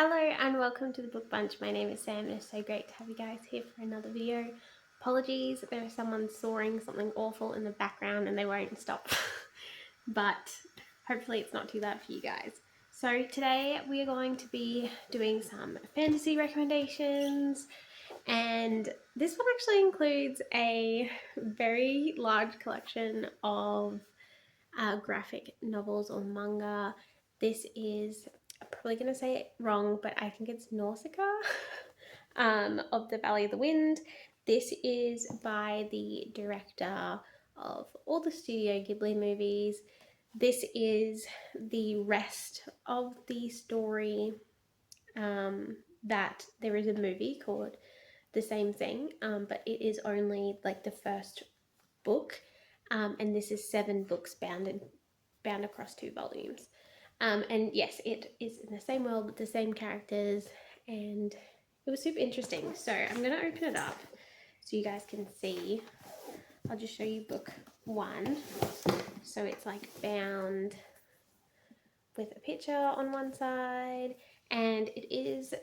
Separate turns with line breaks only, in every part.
Hello and welcome to the Book Bunch. My name is Sam and it's so great to have you guys here for another video. Apologies, there is someone sawing something awful in the background and they won't stop. But hopefully it's not too loud for you guys. So today we are going to be doing some fantasy recommendations, and this one actually includes a very large collection of graphic novels or manga. This is, I'm probably going to say it wrong, but I think it's Nausicaa of the Valley of the Wind. This is by the director of all the Studio Ghibli movies. This is the rest of the story that there is a movie called the same thing, but it is only like the first book, and this is 7 books bound across 2 volumes. And yes, it is in the same world with the same characters, and it was super interesting. So I'm going to open it up so you guys can see. I'll just show you book 1. So it's like bound with a picture on one side, and it is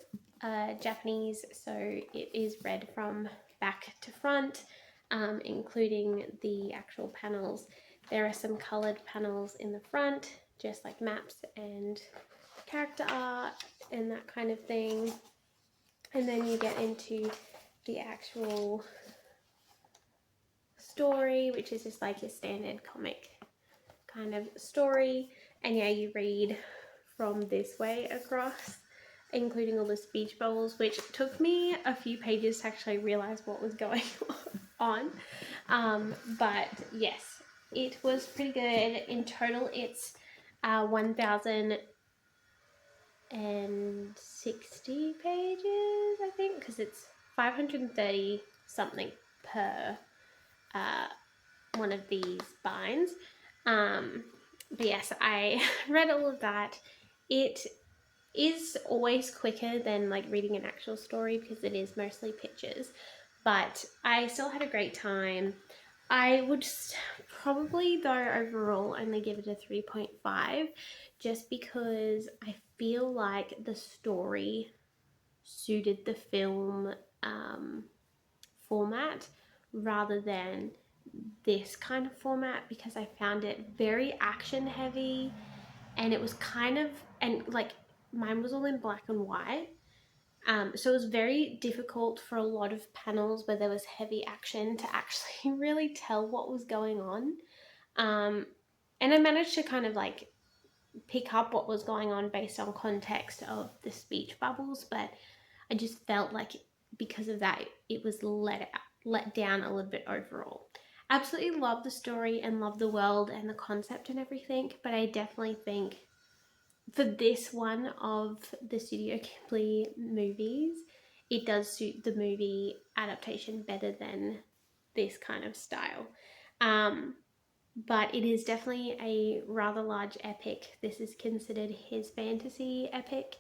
Japanese, so it is read from back to front, including the actual panels. There are some coloured panels in the front, just like maps and character art and that kind of thing. And then you get into the actual story, which is just like your standard comic kind of story. And yeah, you read from this way across, including all the speech bubbles, which took me a few pages to actually realize what was going on. But yes, it was pretty good. In total, it's 1,060 pages, I think, because it's 530 something per one of these binds. But yes, I read all of that. It is always quicker than like reading an actual story because it is mostly pictures, but I still had a great time. I would probably, though, overall only give it a 3.5, just because I feel like the story suited the film format rather than this kind of format, because I found it very action heavy, and it was kind of, and like mine was all in black and white, so it was very difficult for a lot of panels where there was heavy action to actually really tell what was going on. And I managed to kind of like pick up what was going on based on context of the speech bubbles, but I just felt like because of that it was let down a little bit overall. Absolutely love the story and love the world and the concept and everything, but I definitely think for this one of the Studio Ghibli movies, it does suit the movie adaptation better than this kind of style. But it is definitely a rather large epic. This is considered his fantasy epic,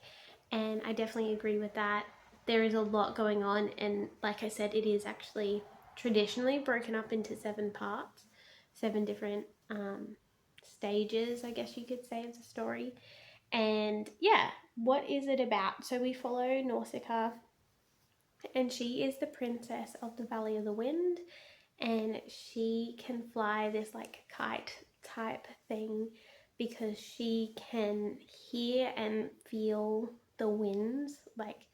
and I definitely agree with that. There is a lot going on, and like I said, it is actually traditionally broken up into 7 parts, 7 different stages, I guess you could say, of the story. And yeah, what is it about? So we follow Nausicaa, and she is the princess of the Valley of the Wind, and she can fly this like kite type thing because she can hear and feel the winds, like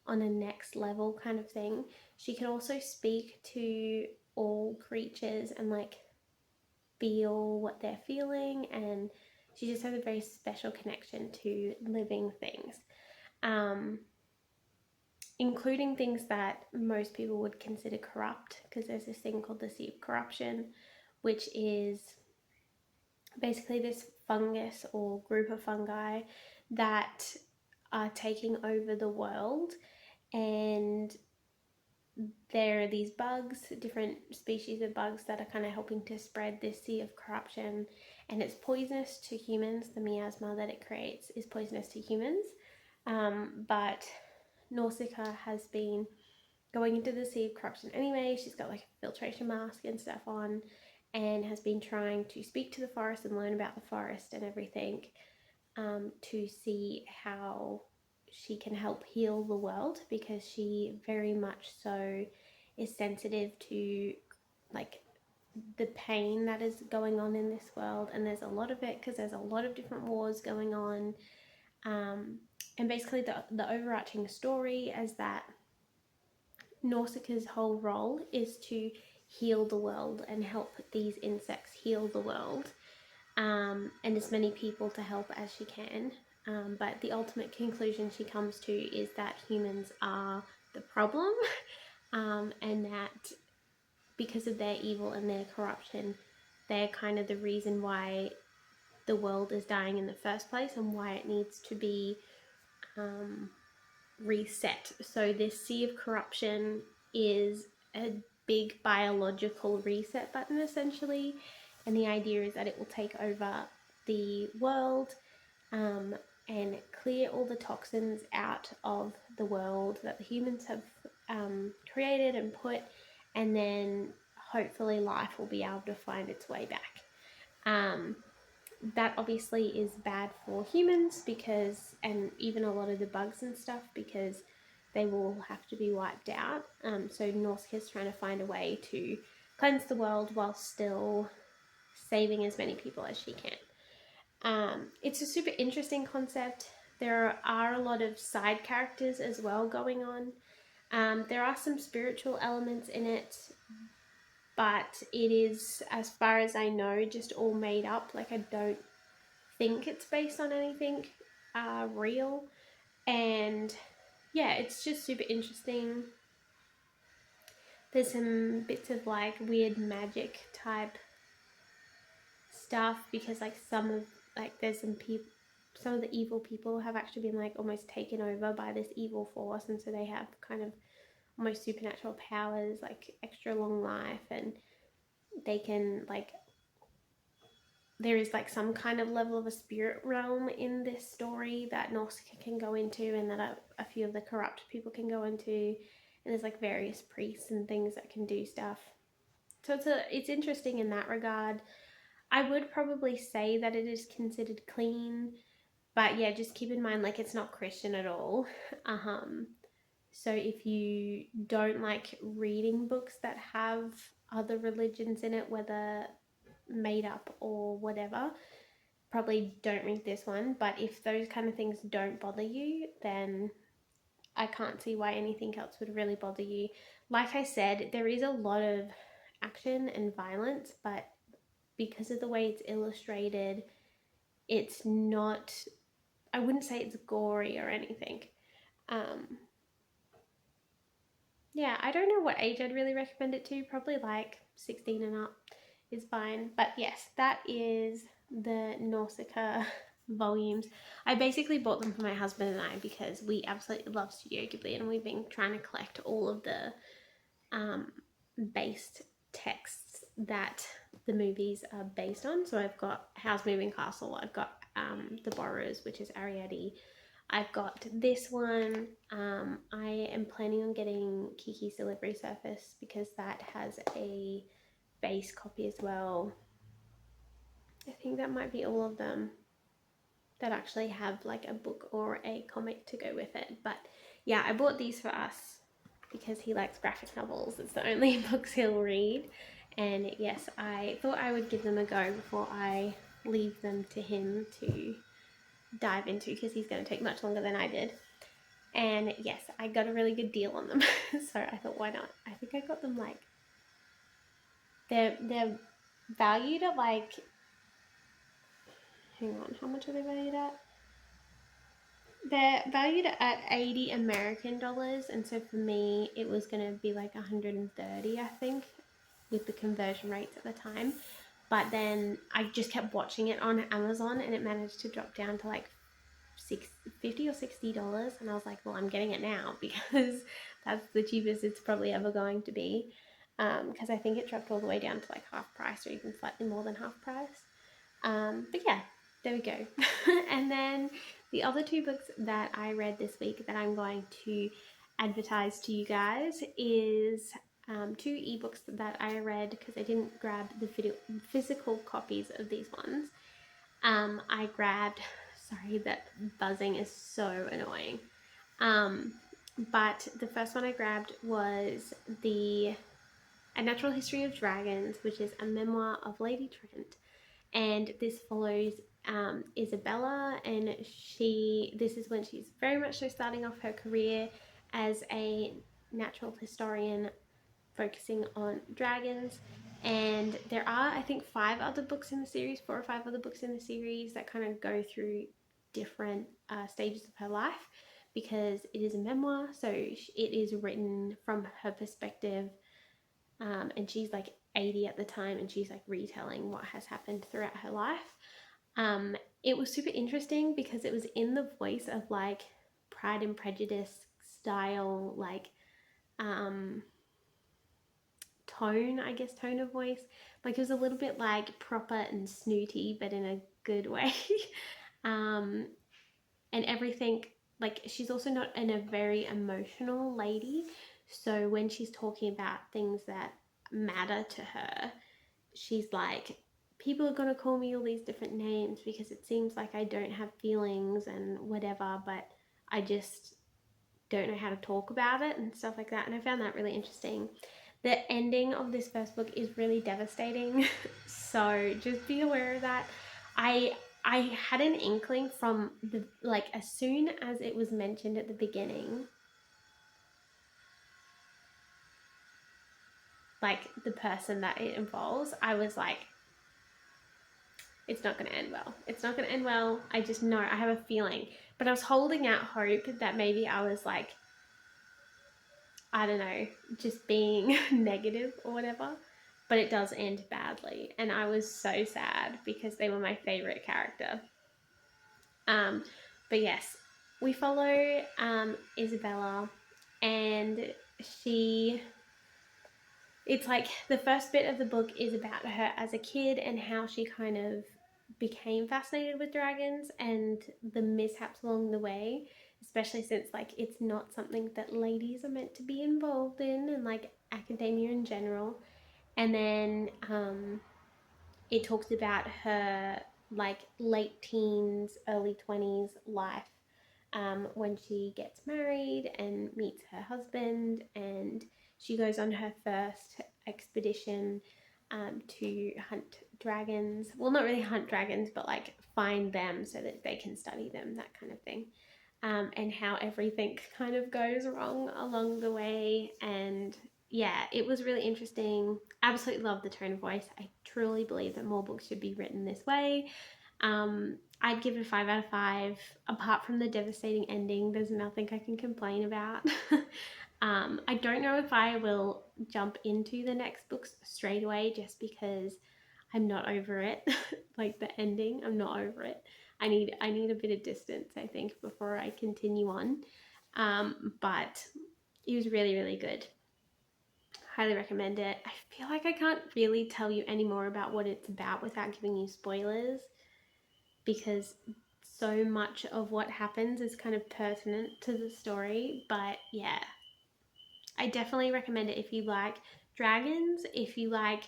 on a next level kind of thing. She can also speak to all creatures and like feel what they're feeling, and she just has a very special connection to living things, including things that most people would consider corrupt, because there's this thing called the Sea of Corruption, which is basically this fungus or group of fungi that are taking over the world. And there are these bugs, different species of bugs, that are kind of helping to spread this sea of corruption, and it's poisonous to humans. The miasma that it creates is poisonous to humans, but Nausicaa has been going into the sea of corruption anyway. She's got like a filtration mask and stuff on, and has been trying to speak to the forest and learn about the forest and everything, to see how she can help heal the world, because she very much so is sensitive to like the pain that is going on in this world. And there's a lot of it because there's a lot of different wars going on. And basically the overarching story is that Nausicaa's whole role is to heal the world and help these insects heal the world, and as many people to help as she can. But the ultimate conclusion she comes to is that humans are the problem, and that because of their evil and their corruption, they're kind of the reason why the world is dying in the first place and why it needs to be reset. So this sea of corruption is a big biological reset button, essentially, and the idea is that it will take over the world, and clear all the toxins out of the world that the humans have created and put, and then hopefully life will be able to find its way back. That obviously is bad for humans, because, and even a lot of the bugs and stuff, because they will have to be wiped out. So Nausicaa's trying to find a way to cleanse the world while still saving as many people as she can. It's a super interesting concept. There are a lot of side characters as well going on. There are some spiritual elements in it, but it is, as far as I know, just all made up. Like, I don't think it's based on anything real. And yeah, it's just super interesting. There's some bits of like weird magic type stuff, because like some of like there's some of the evil people have actually been like almost taken over by this evil force, and so they have kind of almost supernatural powers, like extra long life, and they can like, there is like some kind of level of a spirit realm in this story that Nausicaa can go into, and that a few of the corrupt people can go into, and there's like various priests and things that can do stuff. So it's interesting in that regard. I would probably say that it is considered clean, but yeah, just keep in mind like it's not Christian at all. So if you don't like reading books that have other religions in it, whether made up or whatever, probably don't read this one. But if those kind of things don't bother you, then I can't see why anything else would really bother you. Like I said, there is a lot of action and violence, but because of the way it's illustrated, it's not, I wouldn't say it's gory or anything. Yeah, I don't know what age I'd really recommend it to. Probably like 16 and up is fine. But yes, that is the Nausicaa volumes. I basically bought them for my husband and I because we absolutely love Studio Ghibli, and we've been trying to collect all of the based texts that the movies are based on. So I've got Howl's Moving Castle, I've got The Borrowers, which is Ariadne, I've got this one. I am planning on getting Kiki's Delivery Service because that has a base copy as well. I think that might be all of them that actually have like a book or a comic to go with it. But yeah, I bought these for us because he likes graphic novels. It's the only books he'll read. And yes, I thought I would give them a go before I leave them to him to dive into, because he's going to take much longer than I did. And yes, I got a really good deal on them. So I thought, why not? I think I got them like, they're valued at like, hang on, how much are they valued at? They're valued at 80 American dollars, and so for me it was going to be like 130, I think, with the conversion rates at the time. But then I just kept watching it on Amazon, and it managed to drop down to like $50 or $60, and I was like, well, I'm getting it now because that's the cheapest it's probably ever going to be, because I think it dropped all the way down to like half price, or even slightly more than half price. But yeah, there we go. And then the other two books that I read this week that I'm going to advertise to you guys is two ebooks that I read because I didn't grab the physical copies of these ones. I grabbed, sorry, that buzzing is so annoying. But the first one I grabbed was A Natural History of Dragons, which is a memoir of Lady Trent, and this follows Isabella, and this is when she's very much so starting off her career as a natural historian focusing on dragons. And there are, I think, 4 or 5 other books in the series that kind of go through different stages of her life, because it is a memoir, so it is written from her perspective. And she's like 80 at the time, and she's like retelling what has happened throughout her life. It was super interesting because it was in the voice of like Pride and Prejudice style, like um, tone, I guess, tone of voice. Like it was a little bit like proper and snooty, but in a good way. um, and everything, like she's also not in a very emotional lady. So when she's talking about things that matter to her, she's like, people are going to call me all these different names because it seems like I don't have feelings and whatever, but I just don't know how to talk about it and stuff like that. And I found that really interesting. The ending of this first book is really devastating. So just be aware of that. I had an inkling from the, like, as soon as it was mentioned at the beginning, like the person that it involves, I was like, it's not going to end well. It's not going to end well. I just know. I have a feeling. But I was holding out hope that maybe I was like, I don't know, just being negative or whatever. But it does end badly. And I was so sad because they were my favorite character. But yes, we follow Isabella, and it's like the first bit of the book is about her as a kid and how she kind of became fascinated with dragons and the mishaps along the way, especially since like it's not something that ladies are meant to be involved in, and like academia in general. And then it talks about her like late teens, early 20s life, when she gets married and meets her husband, and she goes on her first expedition to hunt dragons. Well, not really hunt dragons, but like find them so that they can study them, that kind of thing. And how everything kind of goes wrong along the way. And yeah, it was really interesting. Absolutely love the tone of voice. I truly believe that more books should be written this way. I'd give it a 5 out of 5. Apart from the devastating ending, there's nothing I can complain about. I don't know if I will jump into the next books straight away, just because I'm not over it. Like the ending, I'm not over it. I need a bit of distance, I think, before I continue on. But it was really, really good. Highly recommend it. I feel like I can't really tell you any more about what it's about without giving you spoilers, because so much of what happens is kind of pertinent to the story. But yeah, I definitely recommend it if you like dragons, if you like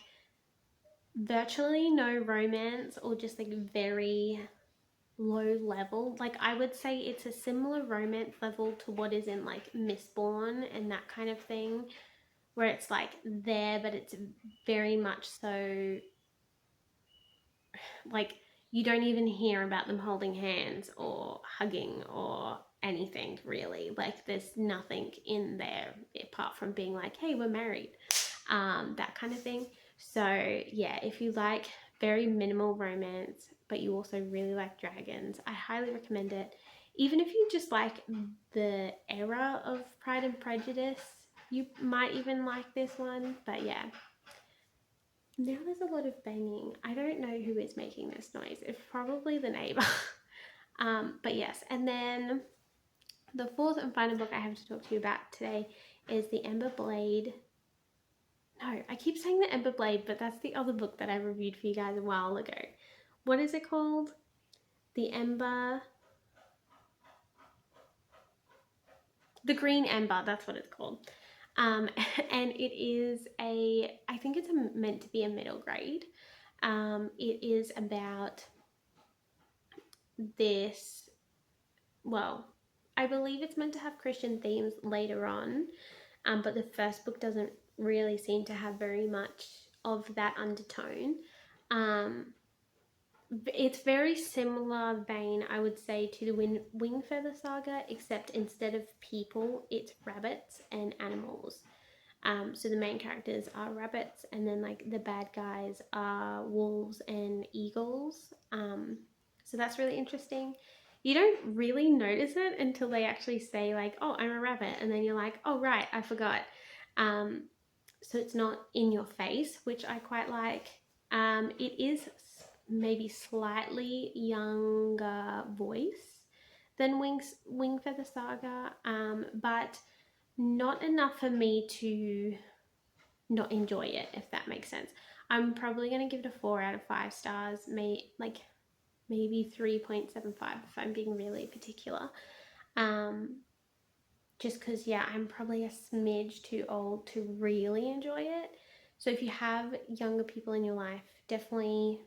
virtually no romance or just like very low level. Like I would say it's a similar romance level to what is in like Mistborn and that kind of thing, where it's like there, but it's very much so like you don't even hear about them holding hands or hugging or anything really. Like there's nothing in there apart from being like, hey, we're married, that kind of thing. So yeah, if you like very minimal romance but you also really like dragons, I highly recommend it. Even if you just like the era of Pride and Prejudice, you might even like this one. But yeah, now there's a lot of banging. I don't know who is making this noise. It's probably the neighbor. But yes, and then the fourth and final book I have to talk to you about today is The Ember Blade. No, I keep saying The Ember Blade, but that's the other book that I reviewed for you guys a while ago. What is it called? The Ember... The Green Ember, that's what it's called. And it is I think it's meant to be a middle grade. It is about this, well, I believe it's meant to have Christian themes later on, but the first book doesn't really seem to have very much of that undertone. Um, it's very similar vein, I would say, to the Wing Feather Saga, except instead of people, it's rabbits and animals. So the main characters are rabbits, and then like the bad guys are wolves and eagles. So that's really interesting. You don't really notice it until they actually say like, "Oh, I'm a rabbit," and then you're like, "Oh, right, I forgot." Um, so it's not in your face, which I quite like. It is maybe slightly younger voice than Wing Feather Saga, but not enough for me to not enjoy it, if that makes sense. I'm probably going to give it a 4 out of 5 stars, maybe 3.75 if I'm being really particular. Just because, yeah, I'm probably a smidge too old to really enjoy it. So if you have younger people in your life, definitely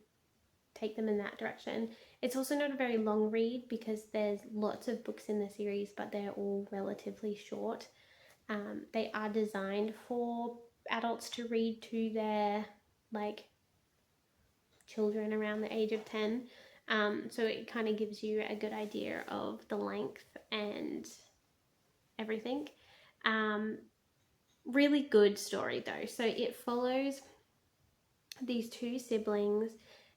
take them in that direction. It's also not a very long read because there's lots of books in the series, but they're all relatively short. They are designed for adults to read to their like children around the age of 10. So it kind of gives you a good idea of the length and everything. Really good story though. So it follows these two siblings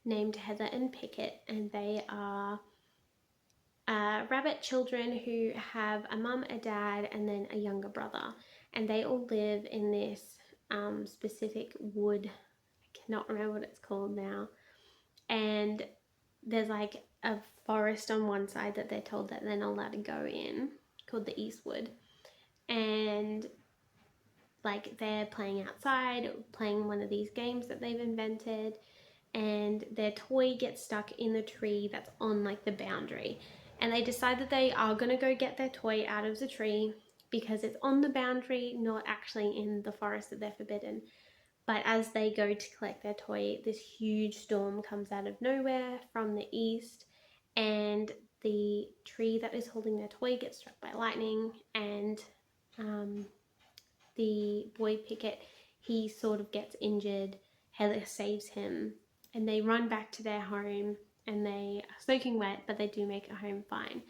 named Heather and Pickett, and they are rabbit children who have a mum, a dad, and then a younger brother. And they all live in this specific wood. I cannot remember what it's called now. And there's like a forest on one side that they're told that they're not allowed to go in, called the Eastwood. And like they're playing outside, playing one of these games that they've invented, and their toy gets stuck in the tree that's on like the boundary. And they decide that they are going to go get their toy out of the tree because it's on the boundary, not actually in the forest that they're forbidden. But as they go to collect their toy, this huge storm comes out of nowhere from the east, and the tree that is holding their toy gets struck by lightning, and the boy Pickett, he sort of gets injured. Heather saves him, and they run back to their home, and they are soaking wet, but they do make it home fine.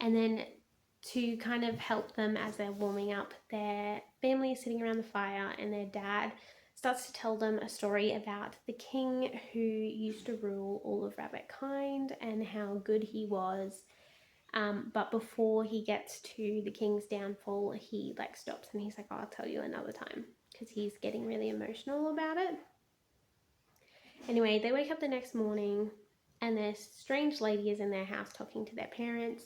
And then to kind of help them as they're warming up, their family is sitting around the fire, and their dad starts to tell them a story about the king who used to rule all of rabbit kind and how good he was. But before he gets to the king's downfall, he like stops and he's like, "Oh, I'll tell you another time," because he's getting really emotional about it. Anyway, they wake up the next morning, and this strange lady is in their house talking to their parents.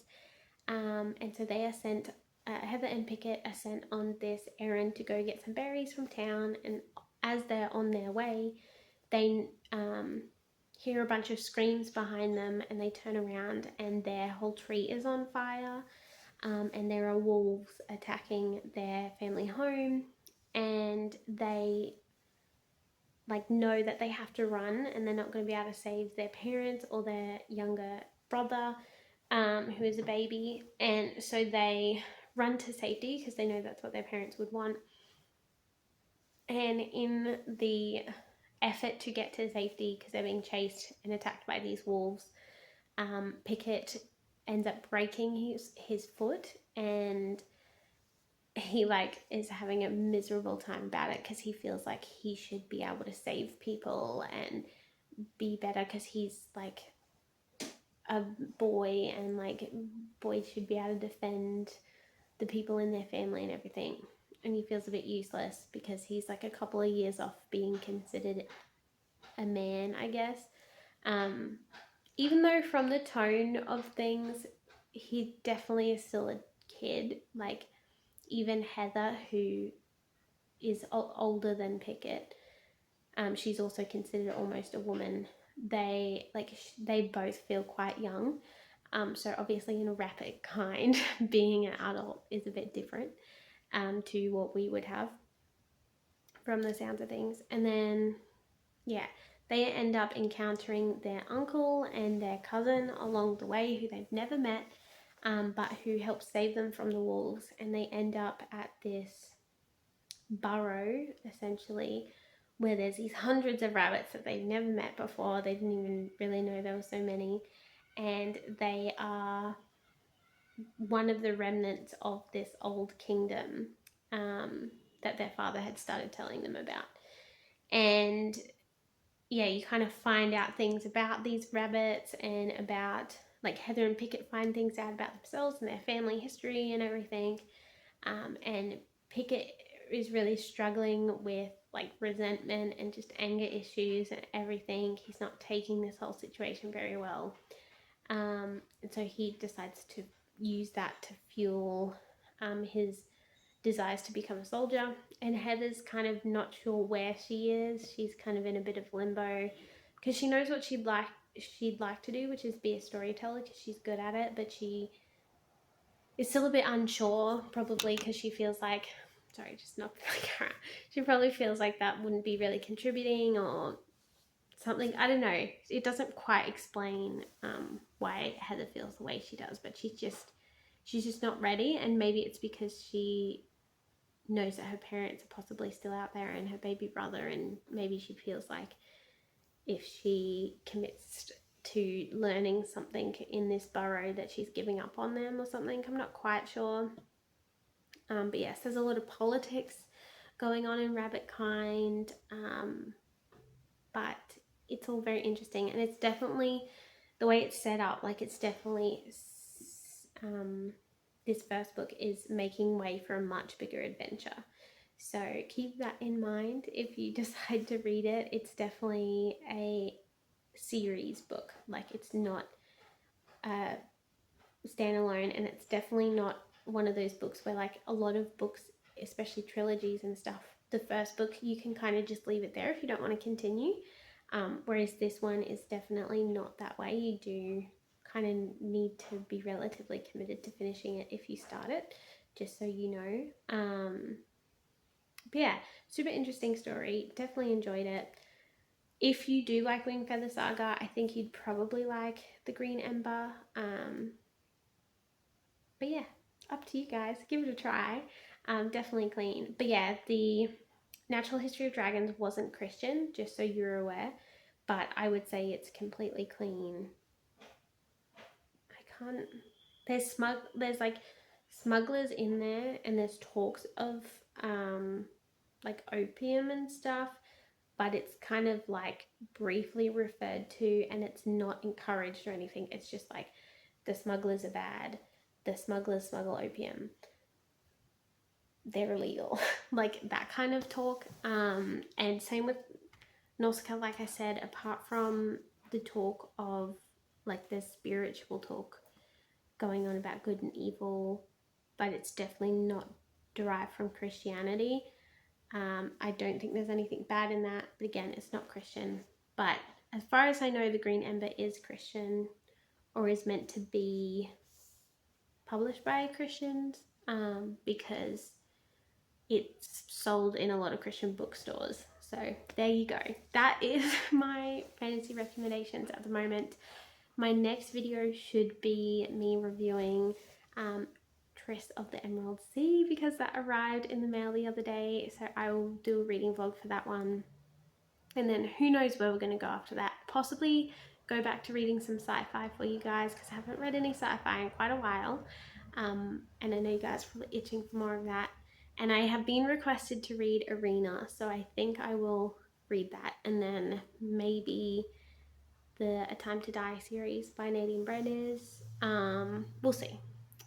And so they are sent, Heather and Pickett are sent on this errand to go get some berries from town. And as they're on their way, they hear a bunch of screams behind them, and they turn around and their whole tree is on fire. And there are wolves attacking their family home, and they like know that they have to run, and they're not going to be able to save their parents or their younger brother, who is a baby. And so they run to safety because they know that's what their parents would want. And in the effort to get to safety, because they're being chased and attacked by these wolves, Pickett ends up breaking his foot, and he like is having a miserable time about it because he feels like he should be able to save people and be better because he's like a boy, and like boys should be able to defend the people in their family and everything. And he feels a bit useless because he's like a couple of years off being considered a man, I guess. Even though from the tone of things, he definitely is still a kid. Like even Heather, who is older than Pickett, she's also considered almost a woman. They both feel quite young. So obviously in a rapid kind, being an adult is a bit different to what we would have from the sounds of things. And then, yeah, they end up encountering their uncle and their cousin along the way who they've never met. but who helps save them from the wolves, and they end up at this burrow, essentially, where there's these hundreds of rabbits that they've never met before. They didn't even really know there were so many, and they are one of the remnants of this old kingdom that their father had started telling them about. And yeah, you kind of find out things about these rabbits, and about, like, Heather and Pickett find things out about themselves and their family history and everything. And Pickett is really struggling with, like, resentment and just anger issues and everything. He's not taking this whole situation very well. And so he decides to use that to fuel his desires to become a soldier. And Heather's kind of not sure where she is. She's kind of in a bit of limbo, because she knows what she'd like to do, which is be a storyteller, because she's good at it, but she is still a bit unsure, probably because she feels like, sorry, just knocked my camera. She probably feels like that wouldn't be really contributing or something. I don't know. It doesn't quite explain why Heather feels the way she does, but she's just not ready. And maybe it's because she knows that her parents are possibly still out there, and her baby brother, and maybe she feels like if she commits to learning something in this burrow that she's giving up on them or something. I'm not quite sure. But yes, there's a lot of politics going on in Rabbit Kind, but it's all very interesting, and it's definitely the way it's set up. Like, it's definitely this first book is making way for a much bigger adventure. So keep that in mind if you decide to read it. It's definitely a series book. Like, it's not a standalone, and it's definitely not one of those books where, like, a lot of books, especially trilogies and stuff, the first book you can kind of just leave it there if you don't want to continue. Whereas this one is definitely not that way. You do kind of need to be relatively committed to finishing it if you start it, just so you know. But yeah, super interesting story. Definitely enjoyed it. If you do like Wing Feather Saga, I think you'd probably like The Green Ember. But yeah, up to you guys. Give it a try. Definitely clean. But yeah, the Natural History of Dragons wasn't Christian, just so you're aware. But I would say it's completely clean. I can't. There's like smugglers in there, and there's talks of like opium and stuff, but it's kind of like briefly referred to, and it's not encouraged or anything. It's just like the smugglers are bad, the smugglers smuggle opium, they're illegal, like that kind of talk. And same with Nausicaa, like I said, apart from the talk of, like, the spiritual talk going on about good and evil, but it's definitely not derived from Christianity. I don't think there's anything bad in that, but again, it's not Christian. But as far as I know, The Green Ember is Christian, or is meant to be published by Christians, because it's sold in a lot of Christian bookstores. So there you go. That is my fantasy recommendations at the moment. My next video should be me reviewing Triss of the Emerald Sea, because that arrived in the mail the other day. So I will do a reading vlog for that one. And then who knows where we're going to go after that. Possibly go back to reading some sci-fi for you guys, because I haven't read any sci-fi in quite a while. And I know you guys are probably itching for more of that. And I have been requested to read Arena, so I think I will read that. And then maybe the A Time to Die series by Nadine Brenes. We'll see.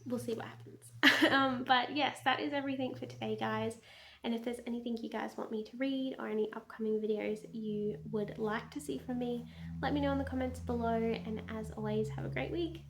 We'll see what happens. But yes, that is everything for today, guys. And if there's anything you guys want me to read, or any upcoming videos you would like to see from me, let me know in the comments below. And as always, have a great week.